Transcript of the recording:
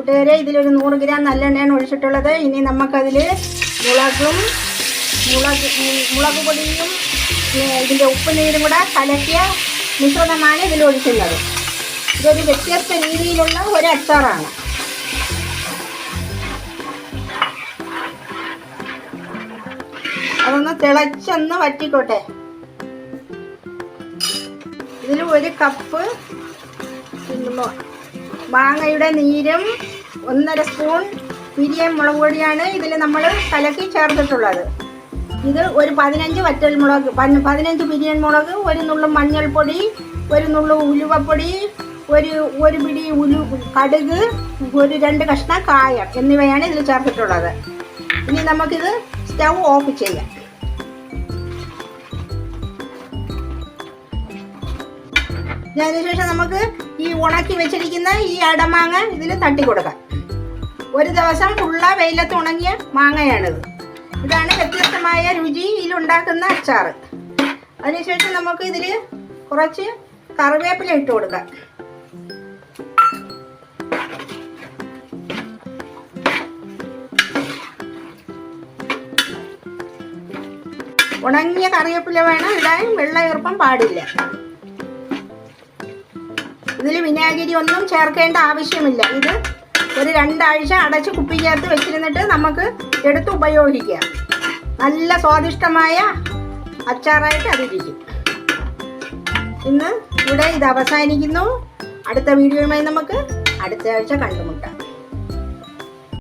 കൂട്ടുകാരെ, ഇതിലൊരു 100 ഗ്രാം നല്ലെണ്ണയാണ് ഒഴിച്ചിട്ടുള്ളത്. ഇനി നമുക്കതിൽ മുളക് പൊടിയും ഇതിൻ്റെ ഉപ്പുനീരും കൂടെ കലക്കിയ മിശ്രിതമാണ് ഇതിൽ ഒഴിക്കുന്നത്. ഇതൊരു വ്യത്യസ്ത രീതിയിലുള്ള ഒരു അച്ചാറാണ്. അതൊന്ന് തിളച്ചൊന്ന് വറ്റിക്കോട്ടെ. ഇതിൽ 1 കപ്പ് മാങ്ങയുടെ നീരും 1.5 സ്പൂൺ പിരിയൻ മുളക് പൊടിയാണ് ഇതിൽ നമ്മൾ കലക്കി ചേർത്തിട്ടുള്ളത്. ഇത് ഒരു 15 വറ്റൽമുളക്, 15 പിരിയൻ മുളക്, 1 നുള്ളു മഞ്ഞൾപ്പൊടി, 1 നുള്ളു ഉലുവപ്പൊടി, ഒരു പിടി കടുക്, 2 കഷ്ണം കായം എന്നിവയാണ് ഇതിൽ ചേർത്തിട്ടുള്ളത്. ഇനി നമുക്കിത് സ്റ്റൗ ഓഫ് ചെയ്യാം. അതിനുശേഷം നമുക്ക് ഈ ഉണക്കി വെച്ചിരിക്കുന്ന ഈ അടമാങ്ങ ഇതിൽ തട്ടി കൊടുക്കാം. ഒരു ദിവസം ഫുള്ള വെയിലത്ത് ഉണങ്ങിയ മാങ്ങയാണിത്. ഇതാണ് വ്യത്യസ്തമായ രുചിയിലുണ്ടാക്കുന്ന അച്ചാറ്. അതിനുശേഷം നമുക്ക് ഇതിൽ കുറച്ച് കറിവേപ്പില ഇട്ട് കൊടുക്കാം. ഉണങ്ങിയ കറിവേപ്പില വേണം ഇടാൻ, വെള്ള ഈർപ്പം പാടില്ല. ഇതിൽ വിനാഗിരി ഒന്നും ചേർക്കേണ്ട ആവശ്യമില്ല. ഇത് ഒരു 2 ആഴ്ച അടച്ച് കുപ്പിക്കകത്ത് വെച്ചിരുന്നിട്ട് നമുക്ക് എടുത്ത് ഉപയോഗിക്കാം. നല്ല സ്വാദിഷ്ടമായ അച്ചാറായിട്ട് അതിരിക്കും. ഇന്ന് ഇവിടെ ഇത് അവസാനിക്കുന്നു. അടുത്ത വീഡിയോയുമായി നമുക്ക് അടുത്ത ആഴ്ച കണ്ടുമുട്ടാം.